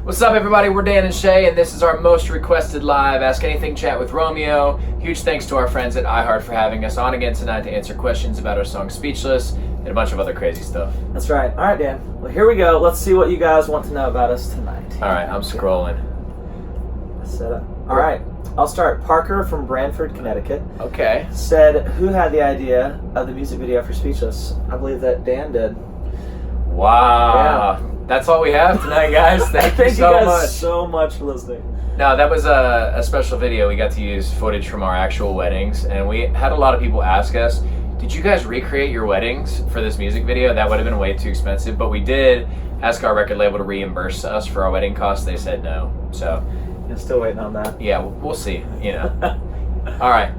What's up, everybody? We're Dan and Shay, and this is our most requested live Ask Anything Chat with Romeo. Huge thanks to our friends at iHeart for having us on again tonight to answer questions about our song Speechless and a bunch of other crazy stuff. That's right. All right, Dan. Well, here we go. Let's see what you guys want to know about us tonight. All right, I'm scrolling. Set up. All right. I'll start. Parker from Branford, Connecticut. Okay. Said, who had the idea of the music video for Speechless? I believe that Dan did. Wow. Yeah. That's all we have tonight, guys. Thank you so guys much. so much for listening. No, that was a special video. We got to use footage from our actual weddings, and we had a lot of people ask us, did you guys recreate your weddings for this music video? That would have been way too expensive, but we did ask our record label to reimburse us for our wedding costs. They said no, so... You're still waiting on that. Yeah, we'll see, you know. All right,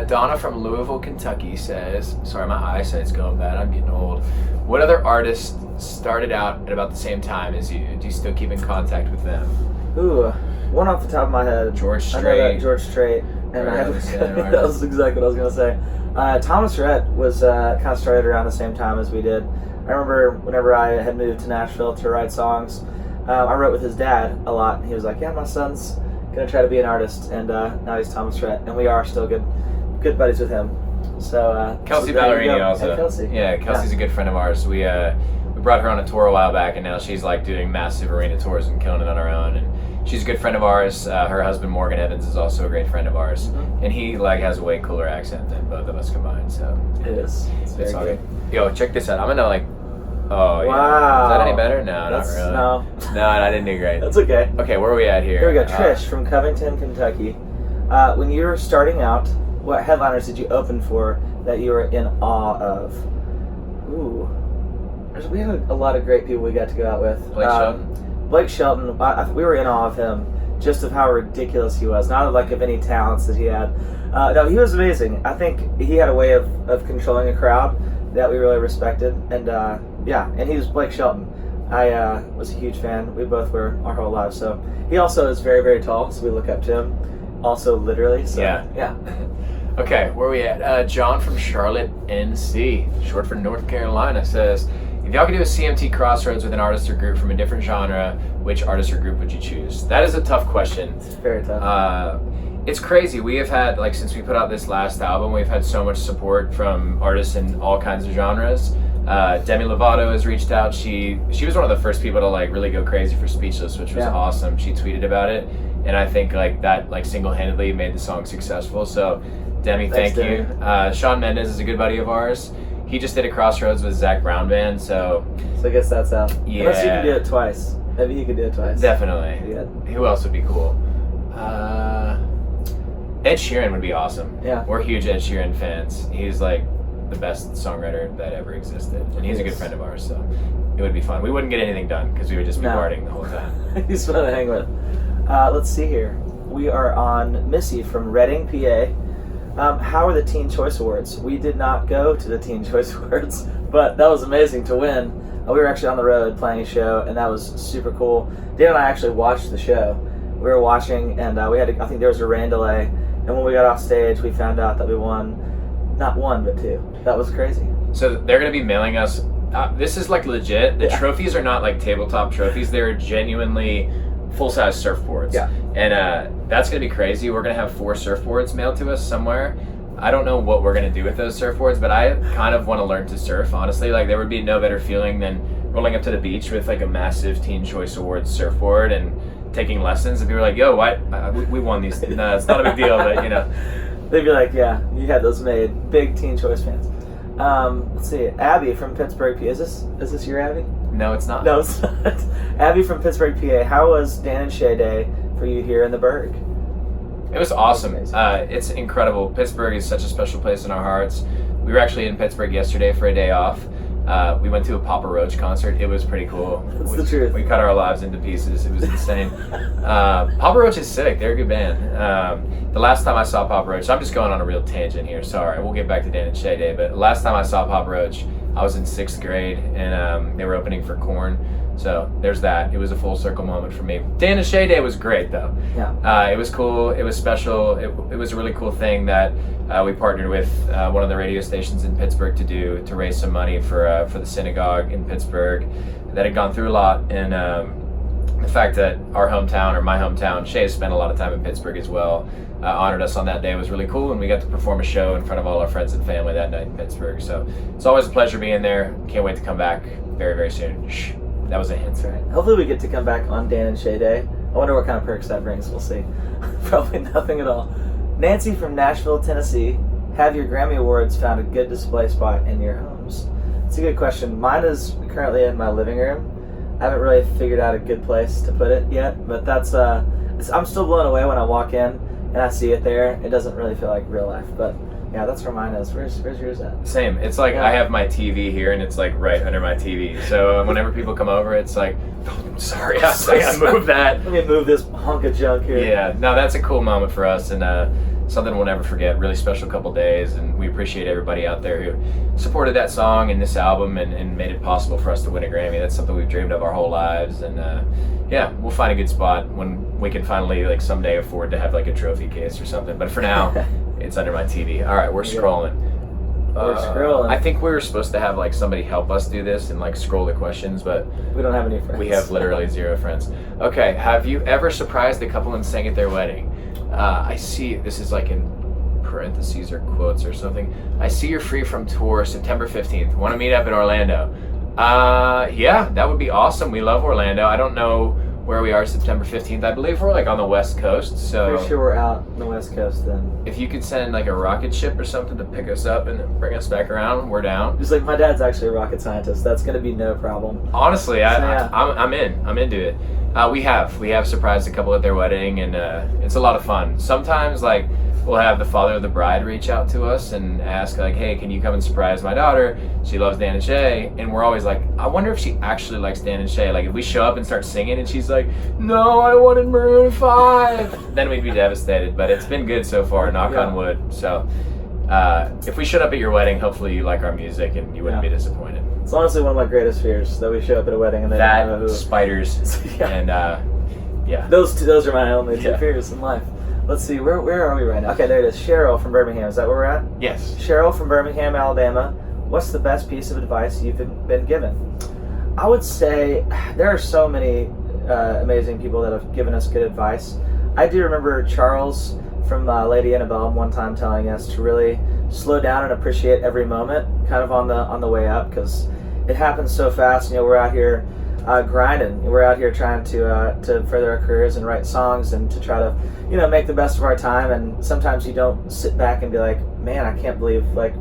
Donna from Louisville, Kentucky says, sorry, my eyesight's going bad. I'm getting old. What other artists started out at about the same time as you? Do you still keep in contact with them? Ooh, one off the top of my head. George Strait. I know that George Strait. And I that was exactly what I was going to say. Thomas Rhett was kind of started around the same time as we did. I remember whenever I had moved to Nashville to write songs, I wrote with his dad a lot. And he was like, yeah, my son's going to try to be an artist. And now he's Thomas Rhett. And we are still good buddies with him. So Kelsey Ballerini also. And Kelsey. Yeah, Kelsey's a good friend of ours. We brought her on a tour a while back, and now she's like doing massive arena tours and killing it on her own. And she's a good friend of ours. Her husband Morgan Evans is also a great friend of ours, and he like has a way cooler accent than both of us combined. So it is. It's all good. Yo, check this out. I'm gonna like. Oh yeah. Wow. Is that any better? No, not really. No, I didn't do great. That's okay. Okay, where are we at here? Here we go. Trish from Covington, Kentucky. When you were starting out, what headliners did you open for that you were in awe of? Ooh. We had a lot of great people we got to go out with. Blake Shelton, we were in awe of him, just of how ridiculous he was. Not like of any talents that he had. No, he was amazing. I think he had a way of controlling a crowd that we really respected. And and he was Blake Shelton. I was a huge fan. We both were our whole lives. So he also is very, very tall, so we look up to him. Also literally. So, yeah. Okay, where are we at? John from Charlotte, NC, short for North Carolina, says, if y'all could do a CMT crossroads with an artist or group from a different genre, which artist or group would you choose? That is a tough question. It's very tough. It's crazy. We have had, like, since we put out this last album, we've had so much support from artists in all kinds of genres. Demi Lovato has reached out. She was one of the first people to, like, really go crazy for Speechless, which was awesome. She tweeted about it, and I think, like, that, like, single-handedly made the song successful. So, Demi, thank you. Shawn Mendes is a good buddy of ours. He just did a Crossroads with Zach Brown Band, so I guess that's out. Yeah. Unless you can do it twice. Maybe you could do it twice. Definitely. Yeah. Who else would be cool? Ed Sheeran would be awesome. Yeah. We're huge Ed Sheeran fans. He's like the best songwriter that ever existed, and he's a good friend of ours, so it would be fun. We wouldn't get anything done because we would just be partying the whole time. He's fun to hang with. Let's see here. We are on Missy from Reading, PA. How are the Teen Choice Awards? We did not go to the Teen Choice Awards, but that was amazing to win. We were actually on the road playing a show, and that was super cool. Dan and I actually watched the show. We were watching, and I think there was a rain delay, and when we got off stage, we found out that we won, not one, but two. That was crazy. So they're going to be mailing us, this is like legit. The trophies are not like tabletop trophies. They're genuinely full-size surfboards. Yeah. And that's going to be crazy. We're going to have 4 surfboards mailed to us somewhere. I don't know what we're going to do with those surfboards, but I kind of want to learn to surf, honestly. Like, there would be no better feeling than rolling up to the beach with like a massive Teen Choice Awards surfboard and taking lessons. And people are like, yo, what? We won these. No, it's not a big deal, but you know. They'd be like, yeah, you had those made. Big Teen Choice fans. Let's see. Abby from Pittsburgh, is this your Abby? No, it's not. No, it's not. Abby from Pittsburgh, PA. How was Dan and Shay Day for you here in the Berg? It was awesome. It's incredible. Pittsburgh is such a special place in our hearts. We were actually in Pittsburgh yesterday for a day off. We went to a Papa Roach concert. It was pretty cool. That's the truth. We cut our lives into pieces. It was insane. Papa Roach is sick. They're a good band. The last time I saw Papa Roach, I'm just going on a real tangent here. Sorry. We'll get back to Dan and Shay Day. But last time I saw Papa Roach, I was in 6th grade, and they were opening for Korn. So there's that. It was a full circle moment for me. Dan and Shay Day was great, though. Yeah. It was cool. It was special. It was a really cool thing that we partnered with one of the radio stations in Pittsburgh to raise some money for the synagogue in Pittsburgh that had gone through a lot. And the fact that our hometown, or my hometown, Shay has spent a lot of time in Pittsburgh as well, honored us on that day was really cool, and we got to perform a show in front of all our friends and family that night in Pittsburgh. So it's always a pleasure being there. Can't wait to come back very, very soon. Shh, that was a hint. That's right. Hopefully we get to come back on Dan and Shay Day. I wonder what kind of perks that brings. We'll see. Probably nothing at all. Nancy from Nashville, Tennessee. Have your Grammy Awards found a good display spot in your homes? It's a good question. Mine is currently in my living room. I haven't really figured out a good place to put it yet, but that's I'm still blown away when I walk in and I see it there. It doesn't really feel like real life, but yeah, that's where mine is. Where's yours at? Same. It's like I have my TV here, and it's like right under my TV. So whenever people come over, it's like, oh, sorry, I gotta move that. Let me move this hunk of junk here. Yeah, no, that's a cool moment for us, and something we'll never forget. Really special couple days, and we appreciate everybody out there who supported that song and this album and made it possible for us to win a Grammy. That's something we've dreamed of our whole lives, and yeah, we'll find a good spot when we can finally like someday afford to have like a trophy case or something. But for now, it's under my TV. All right, we're scrolling. We're scrolling. I think we were supposed to have like somebody help us do this and like scroll the questions, but we don't have any friends. We have literally 0 friends. Okay, have you ever surprised a couple and sang at their wedding? I see, this is like in parentheses or quotes or something. I see you're free from tour September 15th. Want to meet up in Orlando? Yeah, that would be awesome. We love Orlando. I don't know where we are September 15th. I believe we're like on the West Coast. So pretty sure we're out on the West Coast then. If you could send like a rocket ship or something to pick us up and then bring us back around, we're down. Just like my dad's actually a rocket scientist. That's going to be no problem. Honestly, I'm in. I'm into it. We have surprised a couple at their wedding, and it's a lot of fun. Sometimes like we'll have the father of the bride reach out to us and ask like, hey, can you come and surprise my daughter? She loves Dan and Shay. And we're always like, I wonder if she actually likes Dan and Shay. Like if we show up and start singing and she's like, no, I wanted Maroon 5, then we'd be devastated. But it's been good so far, knock on wood. So if we showed up at your wedding, hopefully you like our music and you wouldn't be disappointed. It's honestly one of my greatest fears, that we show up at a wedding and they don't know who. Spiders, and yeah. Those are my only two fears in life. Let's see, where are we right now? Okay, there it is. Cheryl from Birmingham. Is that where we're at? Yes. Cheryl from Birmingham, Alabama. What's the best piece of advice you've been given? I would say there are so many amazing people that have given us good advice. I do remember Charles from Lady Annabelle one time telling us to really slow down and appreciate every moment, kind of on the way up, because it happens so fast. You know, we're out here grinding. We're out here trying to further our careers and write songs and to try to, you know, make the best of our time. And sometimes you don't sit back and be like, man, I can't believe like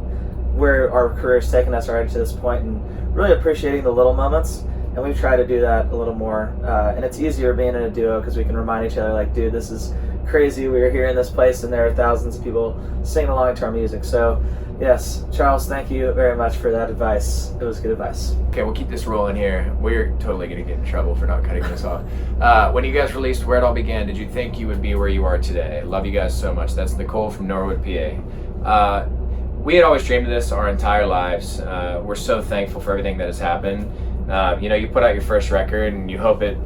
where our career's taken us already to this point, and really appreciating the little moments. And we've tried to do that a little more. And it's easier being in a duo because we can remind each other like, dude, this is crazy. We're here in this place and there are thousands of people singing along to our music. So yes, Charles, thank you very much for that advice. It was good advice. Okay, we'll keep this rolling here. We're totally going to get in trouble for not cutting this off. When you guys released Where It All Began, did you think you would be where you are today? Love you guys so much. That's Nicole from Norwood, PA. We had always dreamed of this our entire lives. We're so thankful for everything that has happened. You know, you put out your first record and you hope it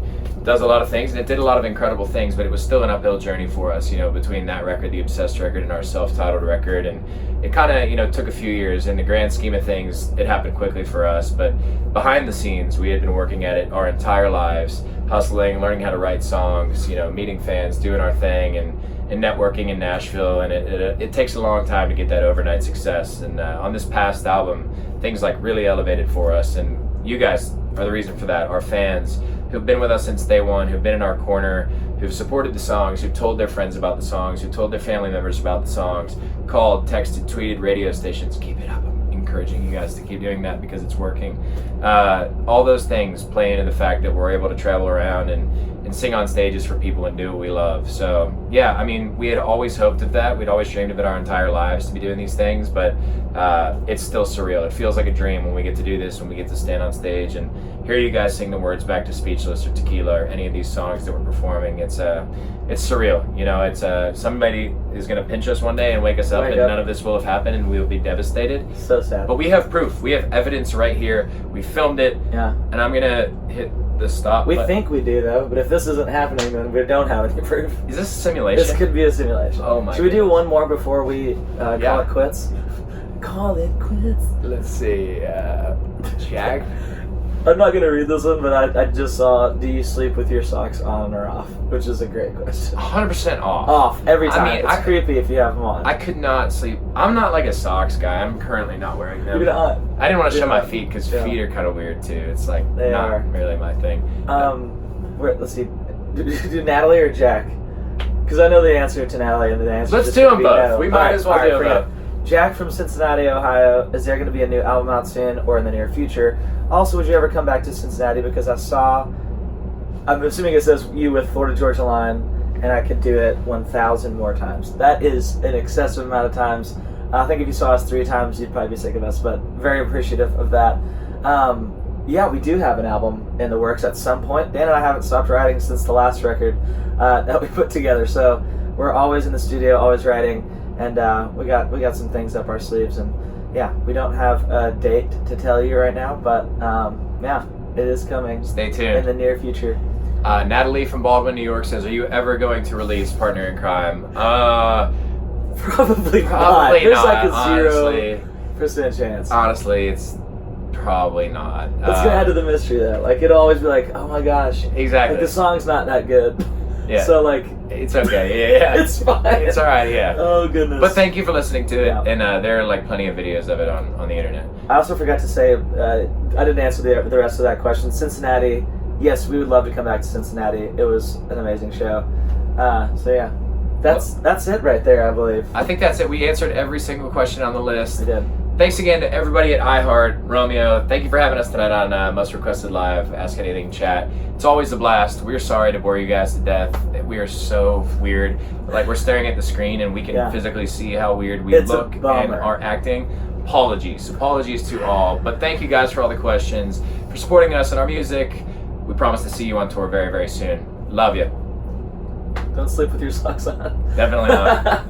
does a lot of things, and it did a lot of incredible things, but it was still an uphill journey for us, you know, between that record, the Obsessed record, and our self-titled record. And it kind of, you know, took a few years. In the grand scheme of things, it happened quickly for us, but behind the scenes, we had been working at it our entire lives, hustling, learning how to write songs, you know, meeting fans, doing our thing, and networking in Nashville. And it takes a long time to get that overnight success. And on this past album, things like really elevated for us, and you guys are the reason for that. Our fans who've been with us since day one, who've been in our corner, who've supported the songs, who've told their friends about the songs, who've told their family members about the songs, called, texted, tweeted radio stations. Keep it up. I'm encouraging you guys to keep doing that because it's working. All those things play into the fact that we're able to travel around and sing on stages for people and do what we love. So yeah, I mean, we had always hoped of that. We'd always dreamed of it our entire lives to be doing these things, but it's still surreal. It feels like a dream when we get to do this, when we get to stand on stage and hear you guys sing the words back to Speechless or Tequila or any of these songs that we're performing. It's surreal. You know, it's somebody is going to pinch us one day and wake us up and none of this will have happened and we'll be devastated. So sad. But we have proof. We have evidence right here. We filmed it. Yeah. And I'm going to hit the stop. We think we do though, but if this isn't happening, then we don't have any proof. Is this a simulation? This could be a simulation. Oh my! Should we do one more before we call it quits? Call it quits. Let's see. Jag. I'm not gonna read this one, but I just saw, do you sleep with your socks on or off? Which is a great question. 100% off. Off, every time. I mean, it's creepy if you have them on. I could not sleep. I'm not like a socks guy. I'm currently not wearing them. You're not. I didn't want to show Yeah. my feet because Yeah. feet are kind of weird too. It's like They not are. really my thing. Let's see. Do Natalie or Jack? Because I know the answer to Natalie, and the answer Let's just do gonna them be both. no. We might as well do them forget both. it. Jack from Cincinnati, Ohio. Is there going to be a new album out soon or in the near future? Also, would you ever come back to Cincinnati? Because I'm assuming it says you with Florida Georgia Line, and I could do it 1,000 more times. That is an excessive amount of times. I think if you saw us 3 times, you'd probably be sick of us, but very appreciative of that. Yeah, we do have an album in the works at some point. Dan and I haven't stopped writing since the last record that we put together, so we're always in the studio, always writing, and we got some things up our sleeves, and yeah, we don't have a date to tell you right now, but yeah, it is coming. Stay In tuned. the near future. Natalie from Baldwin, New York says, "Are you ever going to release Partner in Crime?" Probably not. Probably There's not. like a honestly, 0% chance. honestly, it's probably not. It's gonna add to the mystery though. Like it'll always be like, oh my gosh, Exactly. like the song's not that good. Yeah. So like, It's okay. Yeah. it's fine. It's all right. Yeah. Oh goodness. But thank you for listening to it, Yeah. and there are like plenty of videos of it on the internet. I also forgot to say, I didn't answer the rest of that question. Cincinnati, yes, we would love to come back to Cincinnati. It was an amazing show. So yeah, that's it right there, I believe. I think that's it. We answered every single question on the list. We did. Thanks again to everybody at iHeart, Romeo. Thank you for having us tonight on Most Requested Live, Ask Anything Chat. It's always a blast. We're sorry to bore you guys to death. We are so weird. Like we're staring at the screen and we can Yeah. physically see how weird we It's a look and bummer. are acting. Apologies to all. But thank you guys for all the questions, for supporting us and our music. We promise to see you on tour very, very soon. Love you. Don't sleep with your socks on. Definitely not.